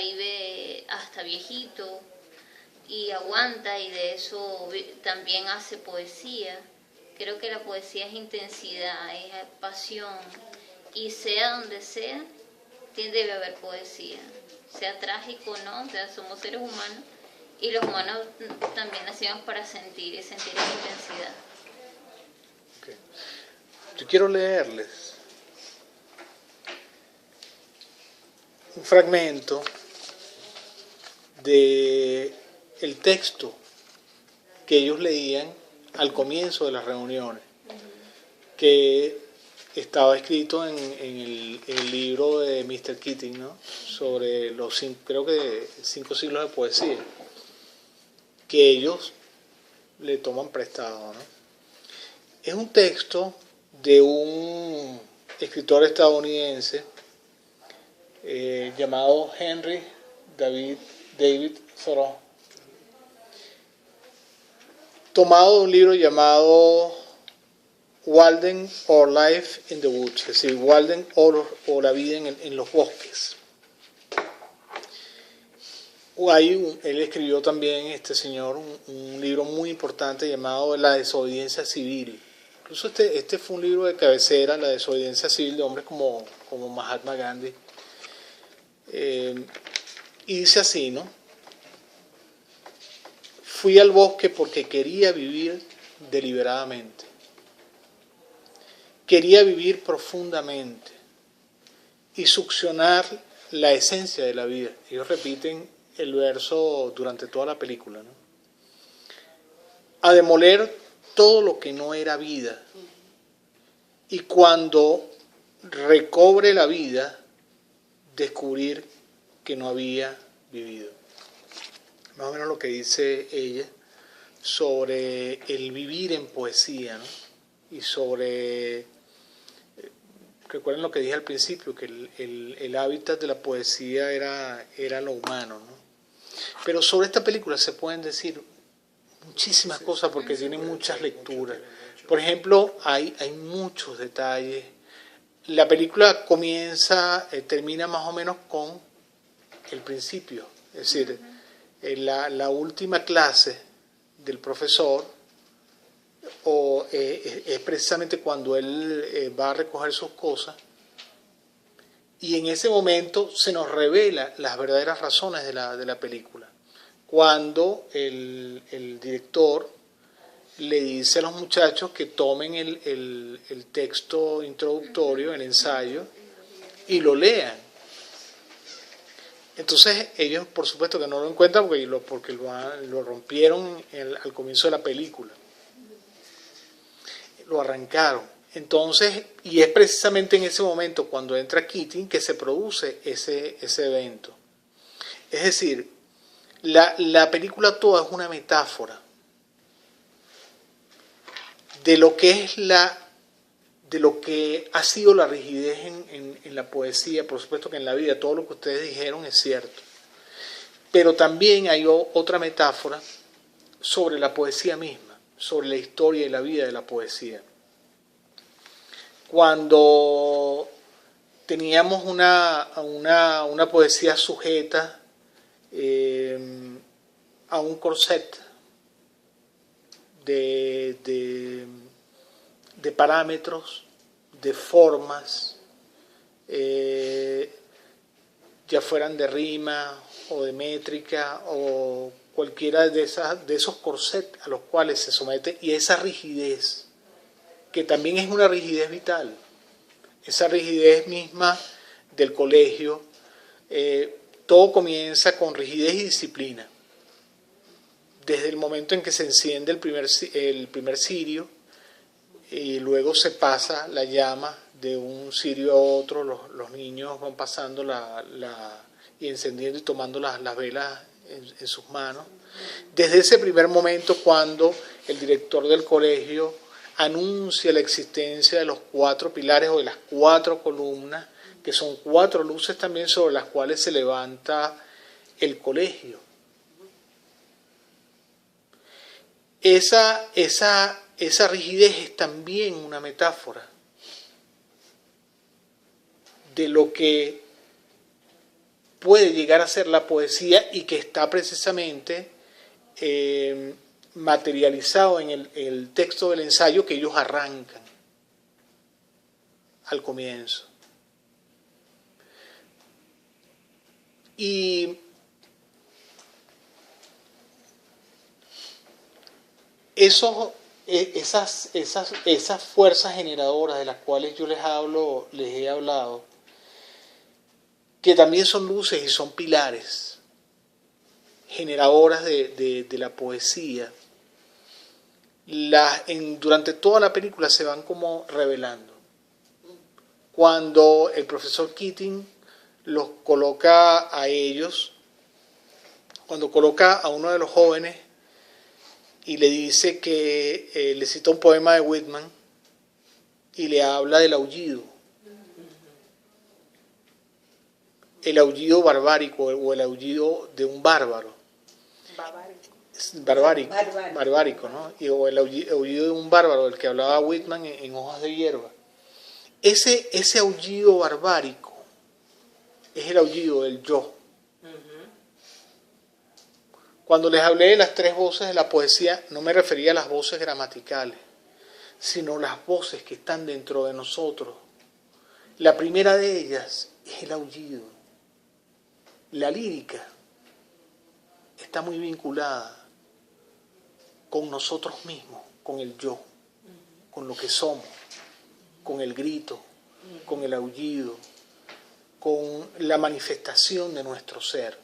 vive hasta viejito y aguanta, y de eso también hace poesía. Creo que la poesía es intensidad, es pasión, y sea donde sea, debe haber poesía, sea trágico o no, o sea, somos seres humanos, y los humanos también nacimos para sentir y sentir esa intensidad. Okay. Yo quiero leerles un fragmento de el texto que ellos leían al comienzo de las reuniones, que estaba escrito en el libro de Mr. Keating, ¿no? Sobre los 5 siglos de poesía, que ellos le toman prestado, ¿no? Es un texto de un escritor estadounidense llamado Henry David Thoreau, tomado de un libro llamado Walden or Life in the Woods, es decir, Walden o la vida en los bosques. Él escribió también, este señor, un libro muy importante llamado La desobediencia civil. Incluso este fue un libro de cabecera, La desobediencia civil, de hombres como Mahatma Gandhi. Y dice así, ¿no? Fui al bosque porque quería vivir deliberadamente. Quería vivir profundamente y succionar la esencia de la vida. Ellos repiten el verso durante toda la película, ¿no? A demoler todo lo que no era vida. Y cuando recobre la vida, descubrir que no había vivido. Más o menos lo que dice ella sobre el vivir en poesía, ¿no? Y sobre, recuerden lo que dije al principio, que el hábitat de la poesía era lo humano, ¿no? Pero sobre esta película se pueden decir muchísimas cosas porque tiene muchas lecturas. Por ejemplo, hay muchos detalles. La película termina más o menos con el principio, es decir, la última clase del profesor es precisamente cuando él va a recoger sus cosas, y en ese momento se nos revela las verdaderas razones de la película. Cuando el director le dice a los muchachos que tomen el texto introductorio, el ensayo, y lo lean. Entonces ellos, por supuesto que no lo encuentran porque lo rompieron al comienzo de la película. Lo arrancaron. Entonces, y es precisamente en ese momento cuando entra Keating que se produce ese evento. Es decir, la película toda es una metáfora de lo que es de lo que ha sido la rigidez en la poesía. Por supuesto que en la vida todo lo que ustedes dijeron es cierto, pero también hay otra metáfora sobre la poesía misma, sobre la historia y la vida de la poesía. Cuando teníamos una poesía sujeta a un corset de parámetros, de formas, ya fueran de rima o de métrica o cualquiera de esos corsets a los cuales se somete, y esa rigidez, que también es una rigidez vital, esa rigidez misma del colegio. Todo comienza con rigidez y disciplina. Desde el momento en que se enciende el primer cirio, y luego se pasa la llama de un cirio a otro, los niños van pasando y encendiendo y tomando las velas en sus manos. Desde ese primer momento, cuando el director del colegio anuncia la existencia de los 4 pilares o de las 4 columnas, que son 4 luces también sobre las cuales se levanta el colegio. Esa rigidez es también una metáfora de lo que puede llegar a ser la poesía y que está precisamente materializado en el texto del ensayo que ellos arrancan al comienzo. Y esas fuerzas generadoras de las cuales yo les he hablado, que también son luces y son pilares generadoras de la poesía, durante toda la película se van como revelando. Cuando el profesor Keating los coloca a ellos, cuando coloca a uno de los jóvenes y le dice que le cita un poema de Whitman y le habla del aullido. El aullido barbárico o el aullido de un bárbaro. Barbárico, ¿no? O el aullido de un bárbaro, del que hablaba Whitman en Hojas de Hierba. Ese aullido barbárico es el aullido del yo. Cuando les hablé de las 3 voces de la poesía, no me refería a las voces gramaticales, sino las voces que están dentro de nosotros. La primera de ellas es el aullido. La lírica está muy vinculada con nosotros mismos, con el yo, con lo que somos, con el grito, con el aullido, con la manifestación de nuestro ser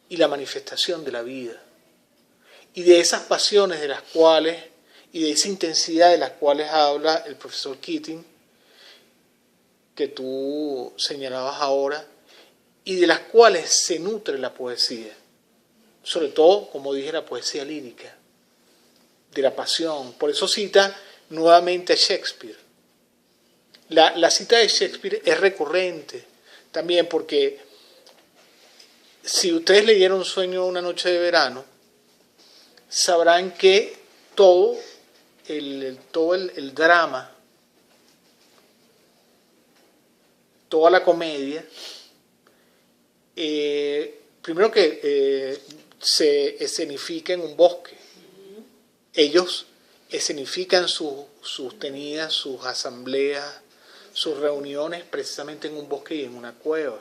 y la manifestación de la vida. Y de esas pasiones de las cuales, y de esa intensidad de las cuales habla el profesor Keating, que tú señalabas ahora, y de las cuales se nutre la poesía. Sobre todo, como dije, la poesía lírica, de la pasión. Por eso cita nuevamente a Shakespeare. La cita de Shakespeare es recurrente también porque si ustedes leyeron Sueño de una noche de verano, sabrán que todo el drama, toda la comedia, primero que se escenifica en un bosque. Ellos escenifican sus tenidas, sus asambleas, sus reuniones precisamente en un bosque y en una cueva.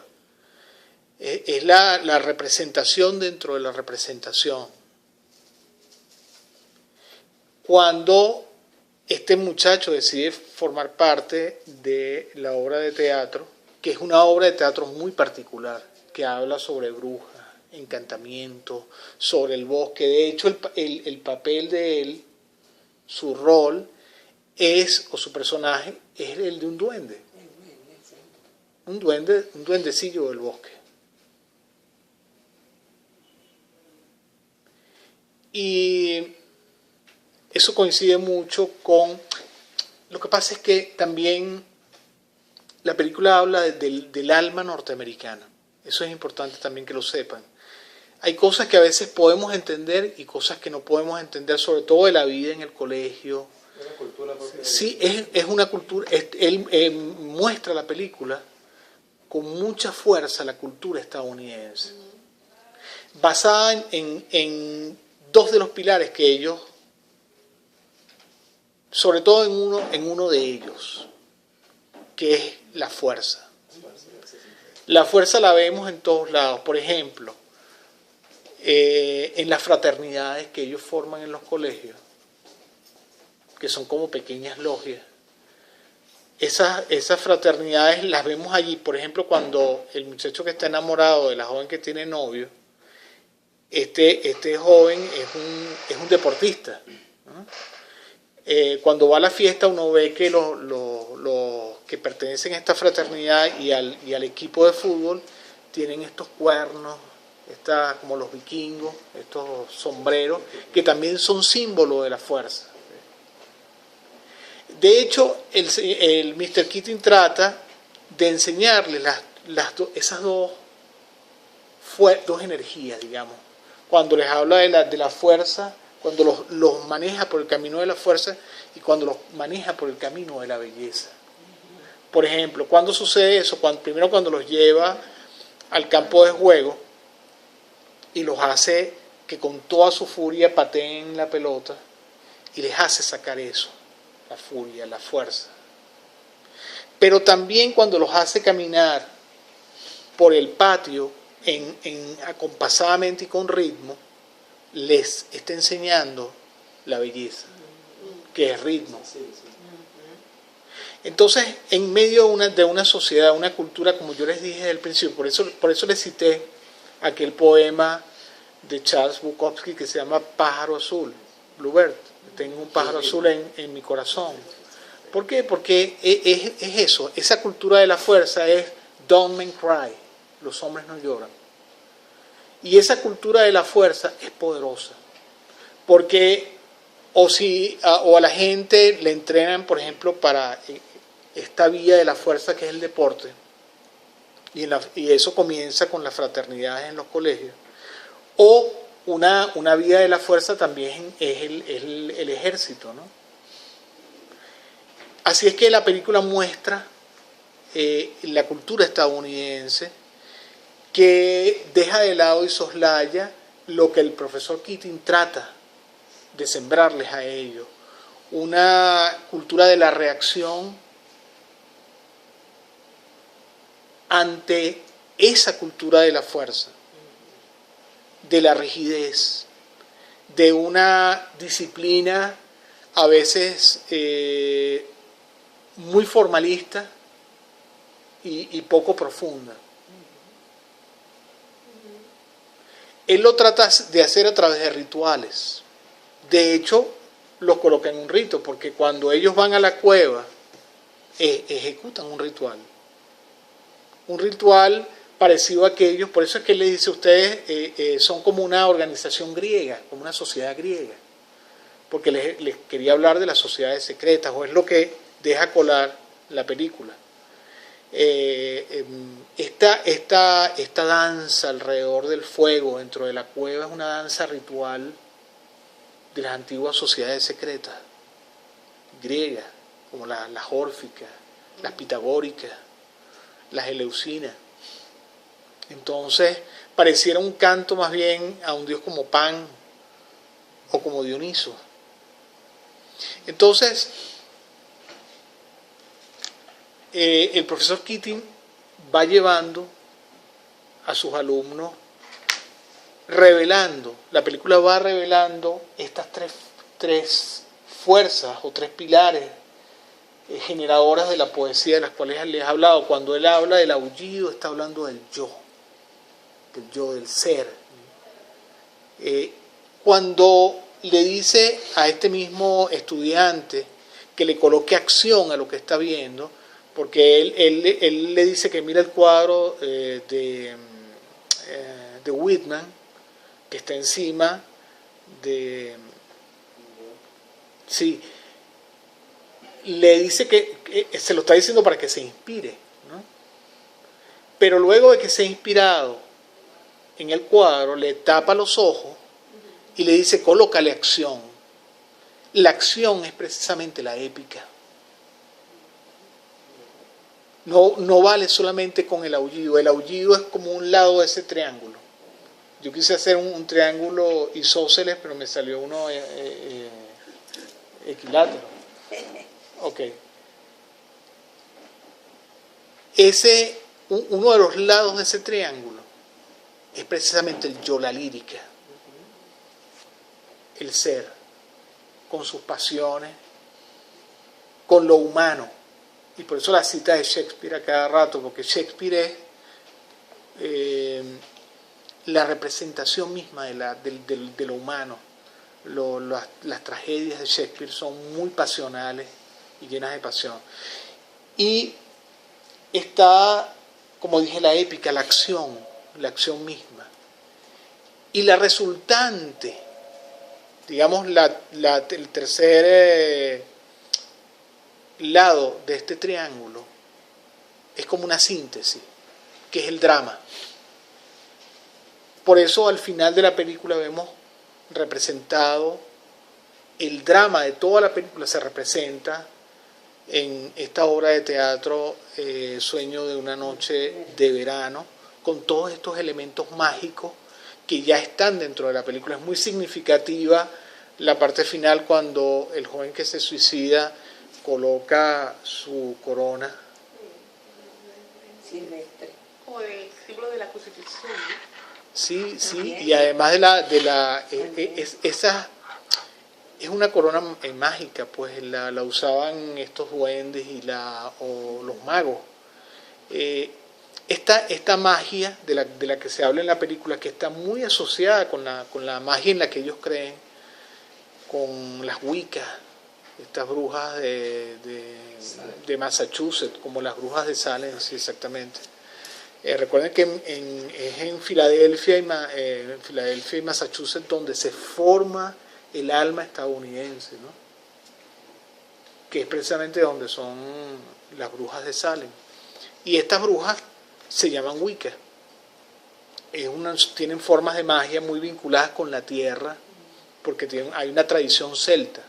Es la representación dentro de la representación. Cuando este muchacho decide formar parte de la obra de teatro, que es una obra de teatro muy particular, que habla sobre brujas, encantamiento, sobre el bosque. De hecho, el papel de él, su rol, o su personaje, es el de un duende. Un duendecillo del bosque. Y eso coincide mucho con... Lo que pasa es que también la película habla del alma norteamericana. Eso es importante también que lo sepan. Hay cosas que a veces podemos entender y cosas que no podemos entender, sobre todo de la vida en el colegio. Una cultura propia. Sí, es una cultura. Él muestra la película con mucha fuerza la cultura estadounidense, basada en 2 de los pilares que ellos, sobre todo en uno de ellos, que es la fuerza. La fuerza la vemos en todos lados. Por ejemplo, en las fraternidades que ellos forman en los colegios, que son como pequeñas logias. Esas fraternidades las vemos allí. Por ejemplo, cuando el muchacho que está enamorado de la joven que tiene novio, este joven es un deportista, ¿no? Cuando va a la fiesta uno ve que los que pertenecen a esta fraternidad y al equipo de fútbol tienen estos cuernos, como los vikingos, estos sombreros, que también son símbolo de la fuerza. De hecho, el Mr. Keating trata de enseñarles esas dos energías, digamos. Cuando les habla de la fuerza, cuando los maneja por el camino de la fuerza y cuando los maneja por el camino de la belleza. Por ejemplo, ¿cuándo sucede eso? Primero cuando los lleva al campo de juego y los hace que con toda su furia pateen la pelota y les hace sacar eso, la furia, la fuerza. Pero también cuando los hace caminar por el patio acompasadamente y con ritmo, les está enseñando la belleza, que es ritmo. Entonces, en medio de una sociedad, una cultura, como yo les dije desde el principio, por eso les cité aquel poema de Charles Bukowski que se llama Pájaro Azul, Bluebird. Tengo un pájaro azul en mi corazón. ¿Por qué? Porque es eso, esa cultura de la fuerza es don't men cry, los hombres no lloran. Y esa cultura de la fuerza es poderosa, porque o a la gente le entrenan, por ejemplo, para esta vía de la fuerza que es el deporte, y eso comienza con las fraternidades en los colegios, o una vía de la fuerza también es el ejército, ¿no? Así es que la película muestra la cultura estadounidense, que deja de lado y soslaya lo que el profesor Keating trata de sembrarles a ellos, una cultura de la reacción ante esa cultura de la fuerza, de la rigidez, de una disciplina a veces muy formalista y poco profunda. Él lo trata de hacer a través de rituales. De hecho, los coloca en un rito, porque cuando ellos van a la cueva, ejecutan un ritual. Un ritual parecido a aquellos, por eso es que él le dice a ustedes, son como una organización griega, como una sociedad griega. Porque les quería hablar de las sociedades secretas, o es lo que deja colar la película. Esta danza alrededor del fuego dentro de la cueva es una danza ritual de las antiguas sociedades secretas griegas, como las órficas, las pitagóricas, las eleusinas. Entonces pareciera un canto más bien a un dios como Pan o como Dioniso. Entonces el profesor Keating va llevando a sus alumnos, la película va revelando estas tres fuerzas o tres pilares generadoras de la poesía de las cuales les he hablado. Cuando él habla del aullido, está hablando del yo, del ser. Cuando le dice a este mismo estudiante que le coloque acción a lo que está viendo, porque él le dice que mira el cuadro de Whitman, que está encima de... Sí, le dice que se lo está diciendo para que se inspire, ¿no? Pero luego de que se ha inspirado en el cuadro, le tapa los ojos y le dice, colócale acción. La acción es precisamente la épica. No vale solamente con el aullido es como un lado de ese triángulo. Yo quise hacer un triángulo isósceles, pero me salió uno equilátero. Ok. Uno de los lados de ese triángulo es precisamente el yo, la lírica, el ser, con sus pasiones, con lo humano. Y por eso la cita de Shakespeare a cada rato, porque Shakespeare es la representación misma de lo humano. Las tragedias de Shakespeare son muy pasionales y llenas de pasión. Y está, como dije, la épica, la acción misma. Y la resultante, digamos, el tercer lado de este triángulo es como una síntesis, que es el drama. Por eso al final de la película vemos representado el drama de toda la película, se representa en esta obra de teatro Sueño de una noche de verano, con todos estos elementos mágicos que ya están dentro de la película. Es muy significativa la parte final cuando el joven que se suicida coloca su corona. Silvestre. O el símbolo de la crucifixión, ¿no? Sí, sí, También. y además esa es una corona mágica, pues la usaban estos duendes o los magos. Esta magia de la que se habla en la película, que está muy asociada con la magia en la que ellos creen, con las Wiccas, estas brujas de Massachusetts, como las brujas de Salem, sí, exactamente. Recuerden que es en Filadelfia y Massachusetts donde se forma el alma estadounidense, ¿no? Que es precisamente donde son las brujas de Salem. Y estas brujas se llaman Wicca. Tienen formas de magia muy vinculadas con la tierra, porque hay una tradición celta,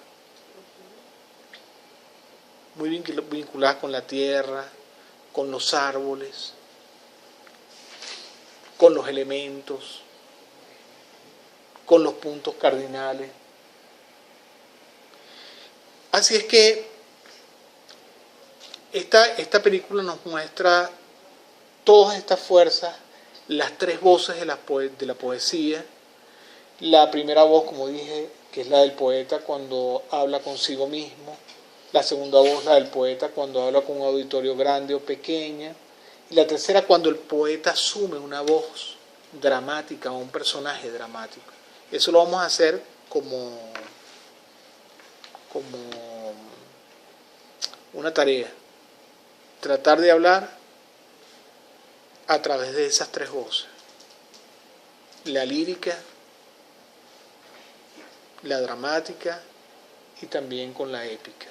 muy vinculadas con la tierra, con los árboles, con los elementos, con los puntos cardinales. Así es que esta película nos muestra todas estas fuerzas, las tres voces de la poesía. La primera voz, como dije, que es la del poeta cuando habla consigo mismo. La segunda voz, la del poeta cuando habla con un auditorio grande o pequeña. Y la tercera, cuando el poeta asume una voz dramática o un personaje dramático. Eso lo vamos a hacer como una tarea. Tratar de hablar a través de esas tres voces. La lírica, la dramática y también con la épica.